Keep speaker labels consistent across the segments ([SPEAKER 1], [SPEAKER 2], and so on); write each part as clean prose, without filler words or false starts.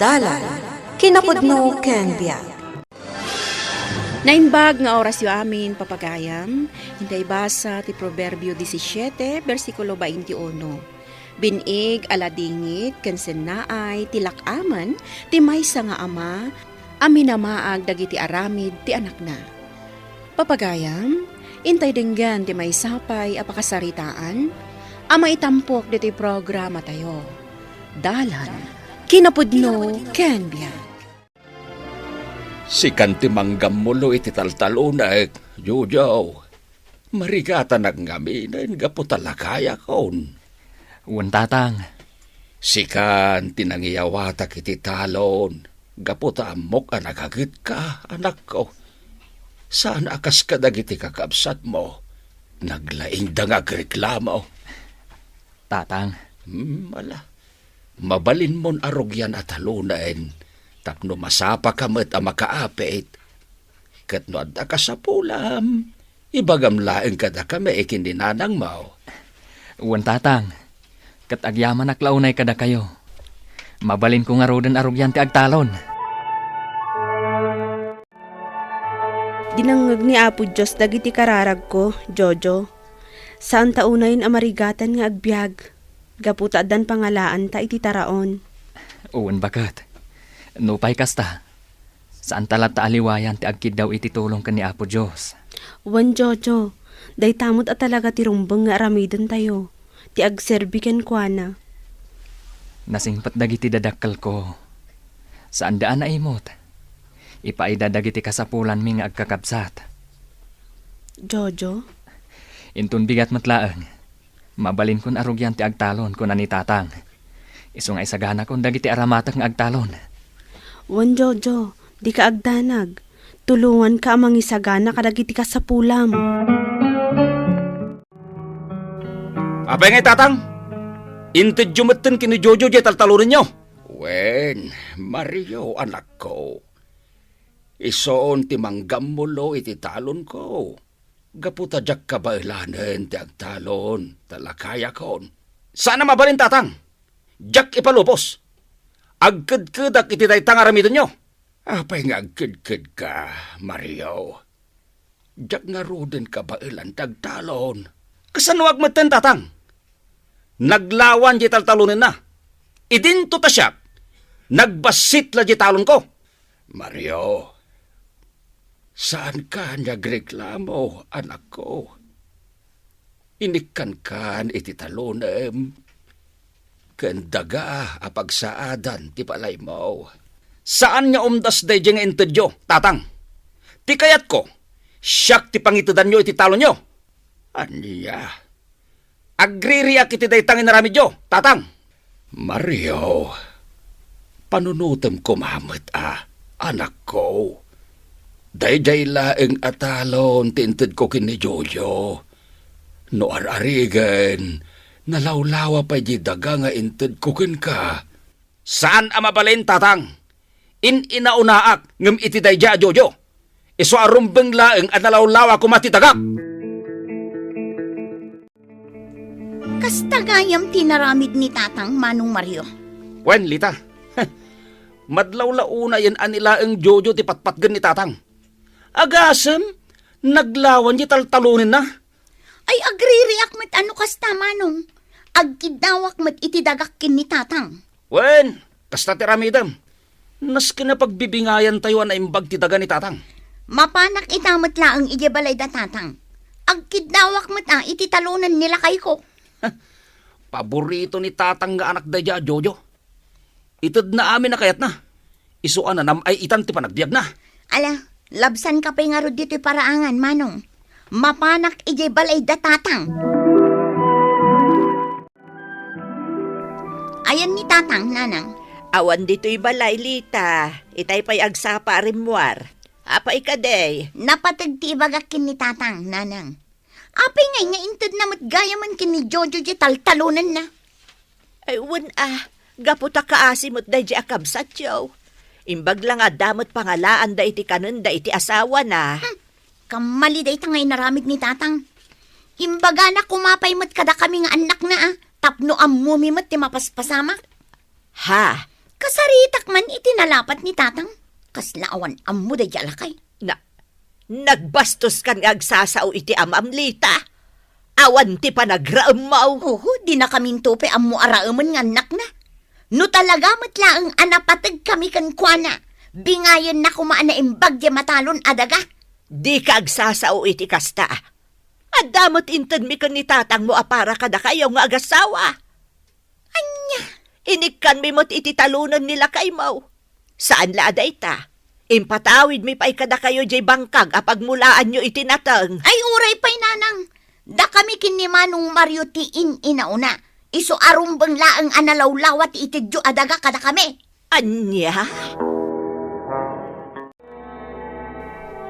[SPEAKER 1] Dalan, kinapudno ken biag.
[SPEAKER 2] Naimbag nga oras yu amin papagayam, hinday basa ti Proverbio 17, versikulo 21. Binig aladingit ken sennaay tilak-aman ti maysa nga ama, aminamaag dagiti aramid ti anak na. Papagayam, intay denggan ti maysapay a pakasaritaan, ama itampok diti programa tayo. Dalan, kinapudno ken biag.
[SPEAKER 3] Si kanti manggamulo iti taltalunak, Jojo. Marigata nagngaminan, gapo talakaya kon.
[SPEAKER 4] Tatang.
[SPEAKER 3] Si kanti nangiyawatak iti talon, gapo taamok anagagit ka, anak ko. Saan akas ka dagiti kakabsat mo? Naglaing dangag reklamo.
[SPEAKER 4] Tatang.
[SPEAKER 3] Mala. Mabalin mon arugyan at halunain. Tapno masapa kamet ang makaapit. Kat no adda ka sa pulam, ibagam laeng kada kami ikininanang mo.
[SPEAKER 4] Tatang. Kat agyaman aklaunay kada kayo. Mabalin ko nga roden arugyan ti agtalon.
[SPEAKER 2] Dinangag ni Apo Diyos dagiti kararag ko, Jojo. Saan taunayin amarigatan nga agbyag? Gaputa dan pangalaan ta iti taraon.
[SPEAKER 4] Bakat. Nupay kasta. Saan talat taaliwayan ti agkid daw iti tulong ka ni Apo Diyos.
[SPEAKER 2] Jojo, day tamot at talaga ti rumbang nga aramidon tayo. Ti agserbiken kwa na.
[SPEAKER 4] Nasingpat dagiti dadakkel ko. Saan daan na imot? Ipaida dagiti kasapulan mi nga agkakabsat.
[SPEAKER 2] Jojo?
[SPEAKER 4] Intun bigat matlaeng. Mabalin kon arugyan ti agtalon ko na ni tatang. Iso nga isagana kon dagiti aramatak nga agtalon.
[SPEAKER 2] Jojo, di ka agdanag. Tulungan ka amang isagana kadagiti kasapulam.
[SPEAKER 3] Apa ngay tatang? Intid jumaten kini Jojo di taltalunin nyo. Wen, Mario anak ko. Isoon ti manggamulo iti talon ko. Gaputa jak kabailanen ti agtalon, talakaya kon. Sana mabalin tatang. Jak ipalupos. Agkid-kidak iti daytang aramidon nyo. Apay nga agkid-kid ka, Mario. Jak nga roden kabailan tagtalon. Kasanuag maten tatang. Naglawan di taltalunin na. Idinto ta siya. Nagbasit la di talon ko. Mario, saan ka nagreklamo, anak ko? Inikan iti talunem. Kendaga apagsaadan ti palay mo. Saan nga umdas day nga intedyo, tatang? Ti kayat ko, siyak ti pangitudan nyo iti talon nyo. Aniya, agririak iti day tangin naramid nyo, tatang. Mario, panunutem ko mamet anak ko. Day laeng atalon tinted ko kini Jojo. No ararigan, nalawlawa pa di daga nga inted ko kin ka. Saan amabalin, tatang? Inaunaak ngem iti day Jojo. Iso arumbeng laeng at nalawlawa ko matitagak.
[SPEAKER 5] Kastagayam tinaramid ni tatang Manong Mario.
[SPEAKER 3] Wen, Lita. Madlawlauna yan anilaeng Jojo ti patpatgan ni tatang. Agasem, naglawan di taltalunin na.
[SPEAKER 5] Ay agririak met ano kasta Manong. Agkidawak met itidagakin ni tatang.
[SPEAKER 3] Wen, kasta tiramidam. Nas kinapagbibingayan tayo na imbag ti daga ni tatang.
[SPEAKER 5] Mapanak itamat laang ijebalay da tatang. Agkidawak met iti talunan nila kay ko.
[SPEAKER 3] Paborito ni tatang nga anak daya, Jojo. Itad na amin na kayat na. Isuan na nam ay itan ti panagbiag na.
[SPEAKER 5] Ala, labsan ka pa nga ro dito'y paraangan, Manong. Mapanak ijebalay da tatang. Ayan ni tatang, nanang.
[SPEAKER 6] Awan dito'y balay, Lita. Itay pa'y agsapa rimwar. Apa ikaday?
[SPEAKER 5] Napatag ti ibagakin ni tatang, nanang. Apay ngay nga intad na matgayaman kini Jojo di taltalunan na.
[SPEAKER 6] Ay, gaputa kaasimot da di akabsat yaw. Imbag lang damot pangalaan da iti kanon da iti asawa na.
[SPEAKER 5] Kamali da itangay naramid ni tatang. Imbaga na kumapay mat kada kami nga anak na tapno ammumi mat ti mapaspasamak.
[SPEAKER 6] Ha,
[SPEAKER 5] Kasaritak man itinalapat ni tatang. Kaslaawan ammo da jalakay.
[SPEAKER 6] Nagbastos kan nga agsasao iti amam Lita. Awan ti panagraamaw.
[SPEAKER 5] Oho, di na kaming tope ammo araaman nga anak na. No talaga matlaang anapatag kami kan kuana. Bingayan na kumaan na imbag di matalon adaga.
[SPEAKER 6] Di ka agsasao iti kasta. At damot intad mi kan ni tatang mo apara kada kayo nga agasawa.
[SPEAKER 5] Anya,
[SPEAKER 6] Inikkan mi mo't iti talunan nila kay mau. Saan la aday ta? Impatawid mi pa'y kada kayo jay bangkag apag mulaan nyo itinatang.
[SPEAKER 5] ay uray pa'y nanang. Da kami kinimanong Mario tiin inauna. Iso arumbang laang analawlawat itidyo adaga kada kami.
[SPEAKER 6] Anya?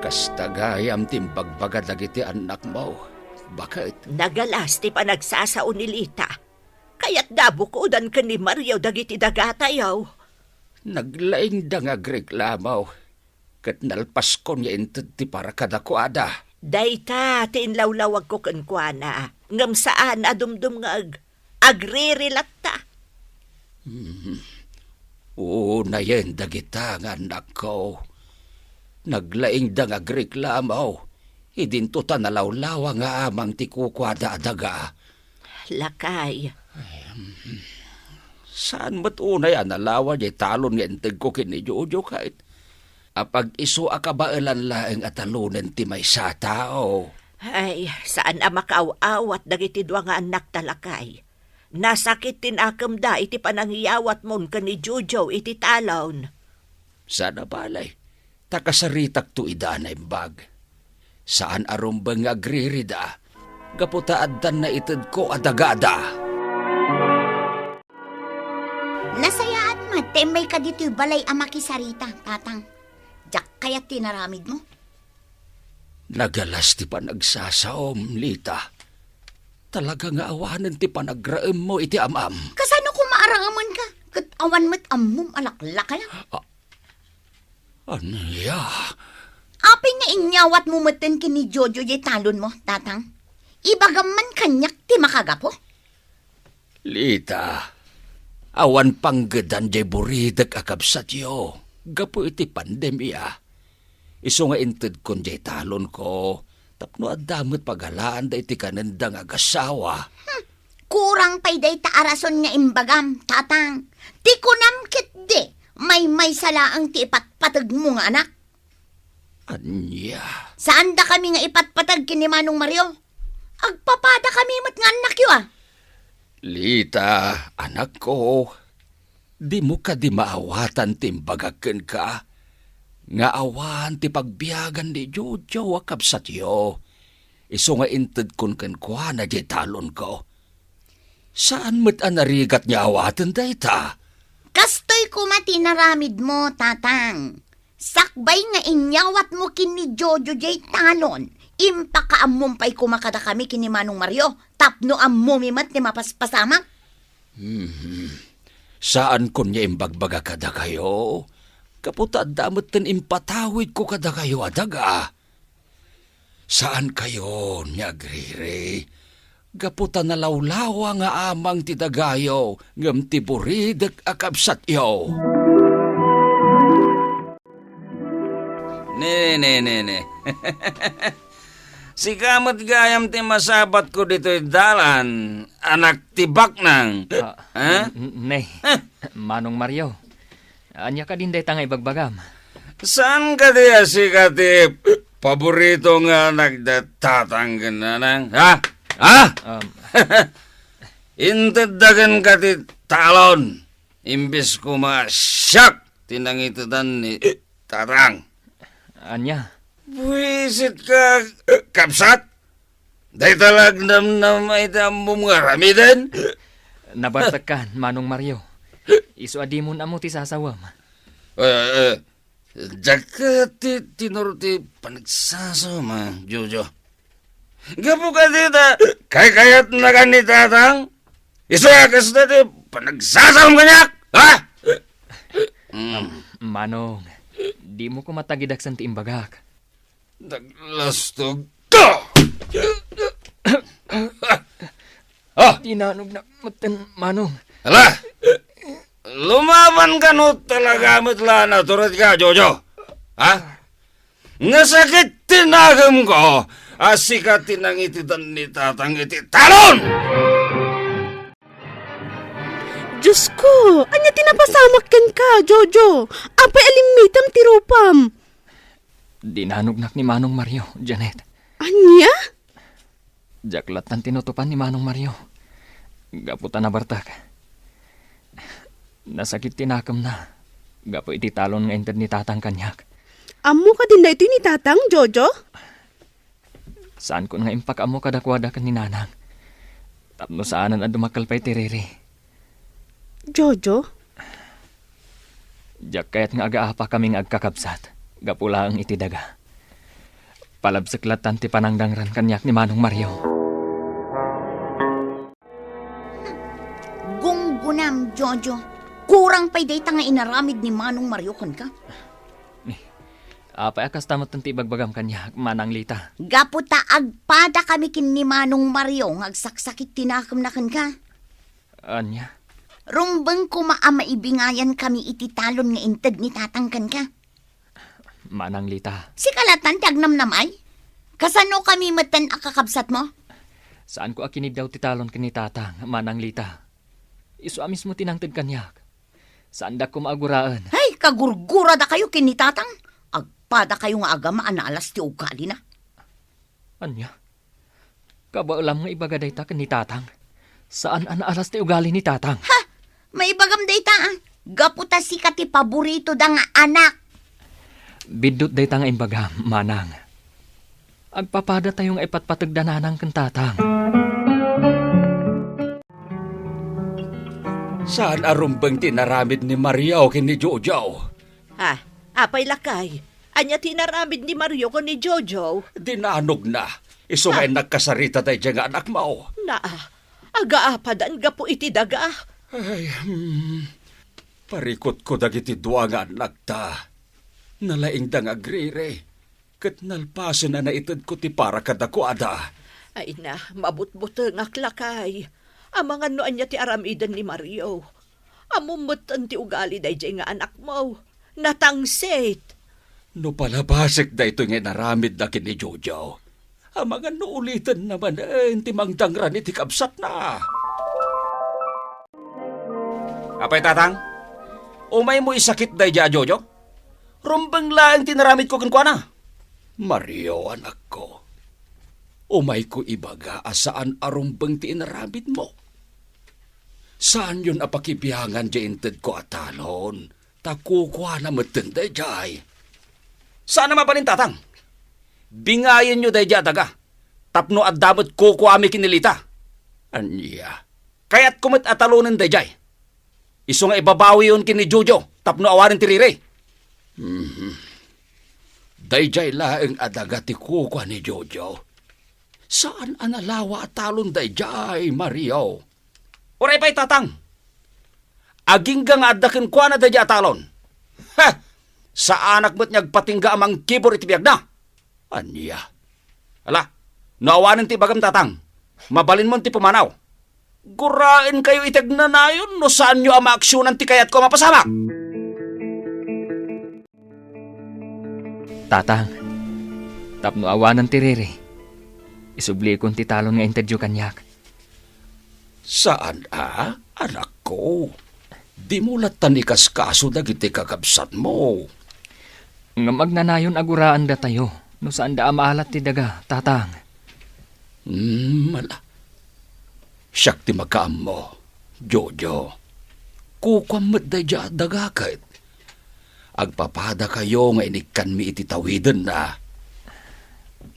[SPEAKER 3] Kastagayam timbagbaga dagiti anak mo. Bakit?
[SPEAKER 6] Nagalas ti panagsasao ni Lita. Kaya't dabukodan ka ni Mario dagiti dagatayaw.
[SPEAKER 3] Naglaing da nga reklamaw. Kat nalpas ko niya inted ti para kadakuada.
[SPEAKER 6] Dayta, tinlawlawag ko kankwana. Ngam saan adumdum nga agre-relat ta.
[SPEAKER 3] Oo na yan dagita nga anak ko. Naglaing da nga reklamaw. Idinto ta nalawlawa nga amang ti kukwada adaga.
[SPEAKER 6] Lakay.
[SPEAKER 3] Saan ba't unay analawa niya talon nga integ ko kini Jojo kahit apag iso akabailan laeng at talunan ti may sa tao.
[SPEAKER 6] Ay, saan makaaw-awat dagiti dua nga anak talakay. Nasakit tinakam da iti panangiyawat mon ka ni Jojo iti talon.
[SPEAKER 3] Sana balay, takasaritak tu idanay bag. Saan arumbang agririda, kaputaadan na itid ko adagada.
[SPEAKER 5] Nasayaan matemay ka dito'y balay amakisarita, tatang. Jak kaya tinaramid mo?
[SPEAKER 3] Nagalas ti panagsasaom, Lita. Talaga nga awanan ti panagraem mo iti amam.
[SPEAKER 5] Kasano ko maaraman ka? Kat awan mo't ammum alaklak ka lang.
[SPEAKER 3] Anya?
[SPEAKER 5] Apay nga inyawat mo maten kini Jojo jay talon mo, tatang. Ibagaman kanyak ti makagapo.
[SPEAKER 3] Lita, awan panggedan jay buridag akabsat yo. Gapo iti pandemya. Iso nga inted kon jay talon ko. Tapno at damot paghalaan da iti kanendang agasawa.
[SPEAKER 5] Kurang pay day taarason nga imbagam, tatang. Ti kunam kit di, may salaang ti ipatpatag mo nga anak.
[SPEAKER 3] Anya?
[SPEAKER 5] Saan da kami nga ipatpatag kini Manong Mario? Agpapada kami mat nga anak yo ah.
[SPEAKER 3] Lita, anak ko, di mo ka di maawatan timbagaken ka. Nga awan ti pagbiyagan di Jojo wakabsat yo. Iso nga inted kun kwa na di talon ko. Saan mo't anarigat niya awatan dayta?
[SPEAKER 5] Kastoy ko matinaramid mo, tatang. Sakbay nga inyawat mo kini Jojo jay talon. Impakaammum pa'y kumakada kami kini Manong Mario. Tapno ammumimat ni mapaspasamang.
[SPEAKER 3] Saan kun niya imbagbaga kada kayo? Kaputa damot ten impatawid ko kada kayo adaga. Saan kayo nyagriri? Gaputa nalawlawa nga amang tidagayo ngam tiburidag akabsat yo. Ne. Si kamot gayam ti masabat ko dito'y dalan, anak tibak nang.
[SPEAKER 4] Nay, Manong Mario. Anya ka din day tangay bagbagam.
[SPEAKER 3] Saan ka diya si Katip? Paborito nga nagdatatang gananang. Ha? Intadagan ka ti talon. Imbis ko masyak tinangitudan ni tatang.
[SPEAKER 4] Anya?
[SPEAKER 3] Buisit ka, kapsat? Day talag namnamay tamong nga ramidan?
[SPEAKER 4] Nabartakan, Manong Mario. Isu adi mo na mo ti sasawam.
[SPEAKER 3] Diyak ka tinuro ti panagsasama, Jojo. Gapo ka tita, kayat na ka ni tatang? Isuakas na ti panagsasama kanyak, ha?
[SPEAKER 4] Manong, di mo ko matagidaksan ti imbagak.
[SPEAKER 3] Naglastog ka!
[SPEAKER 4] Tinanog na matan, Manong.
[SPEAKER 3] Hala! lumaban ka no talaga matla na turut ka, Jojo. Ha? Nasakit tinagam ko. Asikat tinang ititan ni tatang iti talon!
[SPEAKER 7] Diyos ko, anya tinapasamakan ka, Jojo. Apay alimitam tirupam.
[SPEAKER 4] Dinanugnak ni Manong Mario, Janet.
[SPEAKER 7] Anya?
[SPEAKER 4] Jaklat ng tinutupan ni Manong Mario. Gaputan na bartak. Nasakit tinakam na. Gapo iti talon nga inted ni tatang kanyak.
[SPEAKER 7] Amo ka din na ito ni tatang, Jojo?
[SPEAKER 4] Saan ko nga impak amo kadakwada kan ni nanang. Tapno saanan at dumakal pa'y tiriri.
[SPEAKER 7] Jojo?
[SPEAKER 4] Jak kayat nga agaapa kaming agkakabsat. Gapula ang itidaga. Palabsaklatan ti panangdangran kanyak ni Manong Mario.
[SPEAKER 5] Gunggunam, Jojo. Kurang pa'y data nga inaramid ni Manong Mario kun ka.
[SPEAKER 4] Apay akas tamot ng tibagbagam kanyak, Manang Lita.
[SPEAKER 5] Gaputa agpada kami kin ni Manong Mario ngagsaksakit tinakam na kan ka.
[SPEAKER 4] Anya?
[SPEAKER 5] Rumbeng kumaamaibingayan kami iti talon nga inted ni tatang kan ka.
[SPEAKER 4] Manang Lita.
[SPEAKER 5] Si kalatan tagnam namay. Kasano kami matan akakabsat mo?
[SPEAKER 4] Saan ko akinid daw titalon kini tatang, Manang Lita? Isu amis mo tinangtad kanyak. Saan da ko maaguraan?
[SPEAKER 5] Ay, kagurgura da kayo kin ni tatang. Agpada kayo nga agama anaalas ti ugali na.
[SPEAKER 4] Anya? Kabaulam nga ibagaday ta kini tatang. Saan anaalas ti ugali ni tatang?
[SPEAKER 5] Ha! May bagam data ah. Gaputa si kati paborito da nga anak.
[SPEAKER 4] Bidot day ta nga imbagam, Manang. Agpapada tayo nga ipatpatagdananang kan tatang.
[SPEAKER 3] Saan arumbang tinaramid ni Mario kini Jojo?
[SPEAKER 6] Ha? Apay lakay. Anya tinaramid ni Mario ko ni Jojo.
[SPEAKER 3] Dinanog na. Iso nga nagkasarita tayo dyan nga anak mo.
[SPEAKER 6] Agaapadan gapo iti daga.
[SPEAKER 3] Ay, parikot ko dagiti dua nga anak ta. Nalaing dang agrire. Kat nalpasan na naitad ko ti para kadakwada.
[SPEAKER 6] Ay na, mabutbuto nga klakay. Amangan no anya ti aramidan ni Mario. Amumutan ti ugali day nga anak mo. Natangsit.
[SPEAKER 3] No palabasik da ito nga naramid na kini Jojo. Amangan no ulitan naman ti mangdangran iti kabsat na. Apay tatang, umay mo isakit day Jojo? Rumbang lang tinaramid ko kankwa na. Mario, anak ko. Umay ko ibaga asaan arumbang ti inaramid mo. Saan yun apakibiyangan jainted ko atalon? Takukwa na matinday jay. Saan naman panin tatang? Bingayin nyo day daga. Tapno at damot kuko ami kinilita. Anya. Kaya't kumit atalonin day jay. Iso nga ibabawi yun kini Jojo. Tapno awarin tirire. Dayjay laeng adaga ti kuko ni Jojo. Saan analawa at talon dayjay, Mario? Oray pa'y tatang. Aging nga adakin kwa na dayjay atalon. Ha! Sa anak mo't niyagpatingga amang kibor itibiyag na. Anya. Ala, naawanin ti bagam tatang. Mabalin mo ti pumanaw. Gurain kayo itag na nayon no saan nyo ang maaksyonan ti kayat ko mapasamak.
[SPEAKER 4] Tatang, tapno awanan tiriri. Isubli kong titalon nga interview kanyak.
[SPEAKER 3] Saan anak ko? Di mo latan ikaskaso dagiti kakabsat mo.
[SPEAKER 4] Nga magnanayon aguraan da tayo. No saan da amaalat ti daga, tatang.
[SPEAKER 3] Mala. Siyak ti makaam mo, Jojo. Kukwamad da dya dagakit. Agpapada kayo nga inikan mi ititawiden na.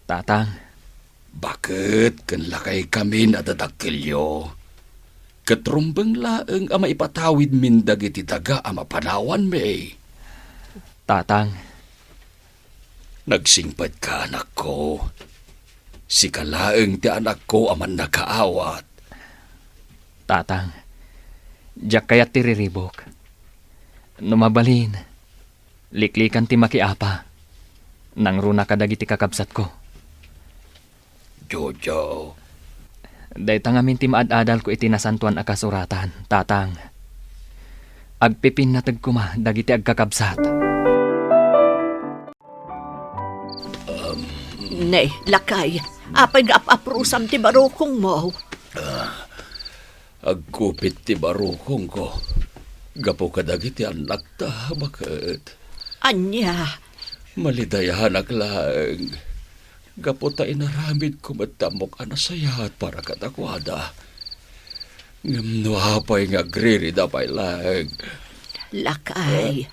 [SPEAKER 4] Tatang.
[SPEAKER 3] Bakit kan lakay kami nadadakilyo? Katrumbang laeng ama ipatawid min dagiti daga ama panawan me.
[SPEAKER 4] Tatang.
[SPEAKER 3] Nagsingpad ka anak ko. Si kalaeng ti anak ko aman nakaawat.
[SPEAKER 4] Tatang. Diyak kayat tiriribok. Numabalin. Liklikan ti makiapa. Nang runa kadagiti kakabsat ko.
[SPEAKER 3] Jojo.
[SPEAKER 4] Day tangamin ti maad-adal ko iti nasantuan akasuratan, tatang. Agpipinatag ko ma, dagiti agkakabsat.
[SPEAKER 6] Ne, lakay. Apay nga aprusam ti barukong mo.
[SPEAKER 3] Agkupit ti barukong ko. Gapo kadagiti anak ta, bakit?
[SPEAKER 6] Anya,
[SPEAKER 3] Malidayahan aglaeng. Gapo ta inaramid ko matamok anasayat para katakwada. Ngam no hapay nga agririda pay lang.
[SPEAKER 6] lakay.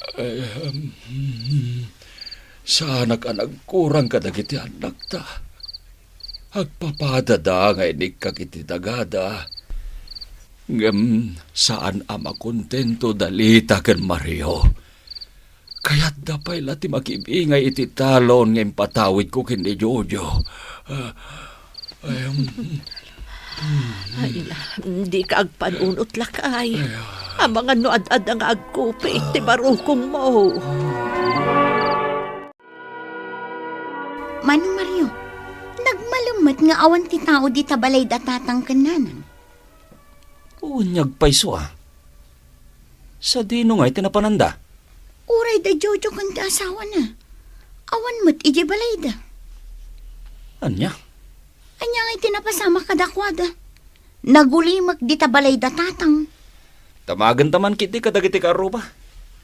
[SPEAKER 3] Sana ka nagkurang kadagiti anak ta. Agpapadada nga inig kakiti dagada. Ngam saan ama kontento dalita ken Mario. Kaya't dapay lati makibingay iti talon nga impatawid ko ken ni Jojo.
[SPEAKER 6] Ay, hindi ka agpanunot lakay. Ang mga noad-ad ang agkupi, iti barukong mo.
[SPEAKER 5] Manong Mario, nagmalumat nga awan ti tao di tabalay datatang kananan.
[SPEAKER 3] Unyag paiso Sa dino nga itinapananda.
[SPEAKER 5] Uray da Jojo kanta asawa na. Awan mo't iji balay da.
[SPEAKER 3] Anya?
[SPEAKER 5] Anya nga itinapasama kadakwada. Nagulimak di tabalay datatang.
[SPEAKER 3] Tamagan taman kiti kadagiti karuba.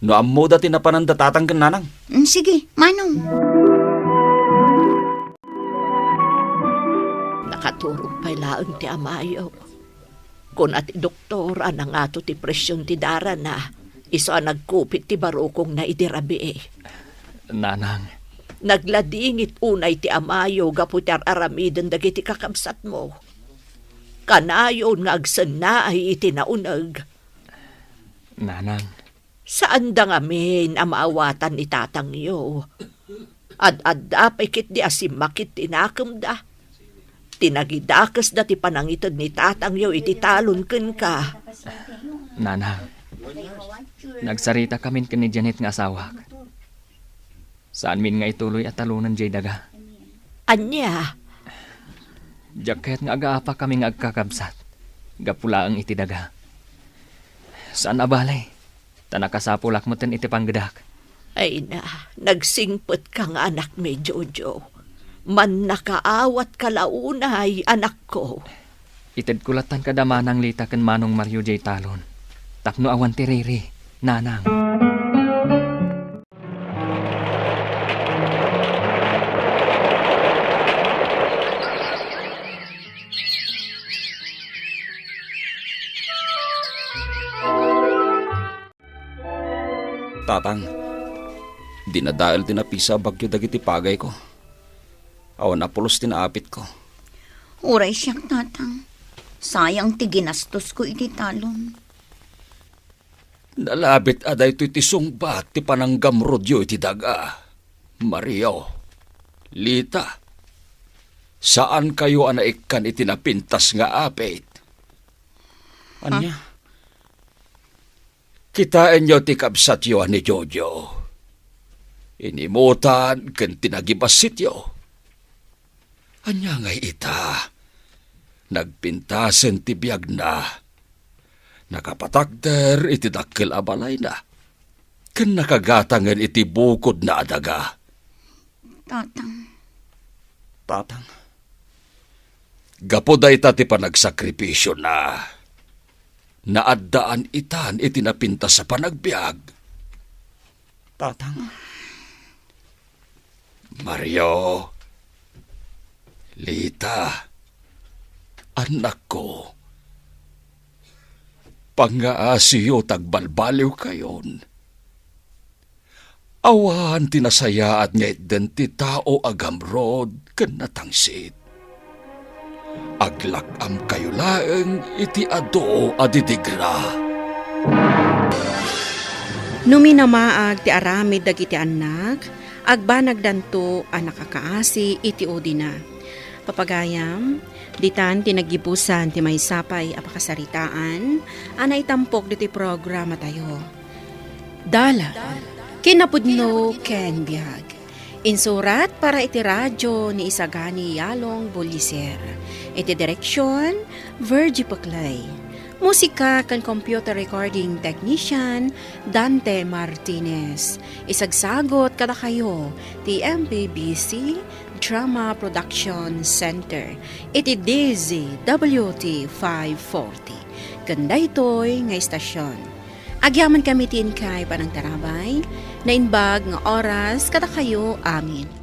[SPEAKER 3] No ammo da tinapananda tatang kananang.
[SPEAKER 5] Sige, Manong.
[SPEAKER 6] Nakaturong pa'y laang ti amayo. Kung at doktora na nga to ti presyon ti dara na, iso ang nagkupit ti barukong na idirabi eh.
[SPEAKER 4] Nanang,
[SPEAKER 6] Nagladingit unay ti amayo gaputar aramiden dagiti kakabsat mo. Kanayon nga agsan ay itinaunag.
[SPEAKER 4] nanang,
[SPEAKER 6] Saan da ngamin ang maawatan ni tatang iyo? Ad-ad apay kit di asimakit tinakam da. Tinagidakas da ti panangitad ni tatang iyo iti talon ken ka.
[SPEAKER 4] nanang. Nagsarita kami ni Janet nga asawak. Saan min nga ituloy at talunan jay daga.
[SPEAKER 6] Anya,
[SPEAKER 4] Jaket nga agaapa kami nga agkakabsat. Gapula ang iti daga. Saan abalay? Tanakasapulak mo ten iti panggedak.
[SPEAKER 6] ay na, nagsingpet ka nga anak mi Jojo. Man nakaawat kalaunay anak ko.
[SPEAKER 4] Ited kulatan kadamanang lita ken Manong Mario jay talon. Tapno awan ti Riri, nanang.
[SPEAKER 3] Tatang, dinadaal tinapisa bagyo dagiti pagay ko. Awan apulos tinaapit ko.
[SPEAKER 5] Uray siyang tatang. Sayang ti ginastos ko iti talon.
[SPEAKER 3] Nalabit aday to iti sungbat ti pananggam rodyo iti daga. Mario, Lita, saan kayo anaikan iti napintas nga apit? Anya? Kitain nyo ti kabsat yo ni Jojo. Inimutan ken tinagibasit yo. Anya ngay ita. Nagpintasen ti biyag na. Nakapatakder iti dakkel abalay na. Ken nakagatangan iti bukod na adaga.
[SPEAKER 5] Tatang.
[SPEAKER 3] Tatang. Gapoda ita ti panagsakripisyo na. Naaddaan itan itinapinta sa panagbiag. Tatang. Mario. Lita. Anak ko. Pangaasiyo tagbalbaliw kayon. Awan tinasayaat nga identi tao agamrod ken natangsit. Aglakam kayo laeng iti ado adidigra.
[SPEAKER 2] Numinamaag ti aramid dagiti anak, agbanag danto ang nakakaasi iti odina. Papagayam, ditan tinagibusan ti may sapay apakasaritaan, anay tampok diti programa tayo. Dala, kinapudno ken biag. Insurat para iti radyo ni Isagani Yalong Buliser. Iti direksyon, Virgie Paclay. Musika kan computer recording technician Dante Martinez. Isagsagot kada kayo ti MPBC Drama Production Center. Iti DZWT 540. Ganda ito'y nga istasyon. Agyaman kami tin kay panang tarabay, na inbag nga oras kada kayo amin.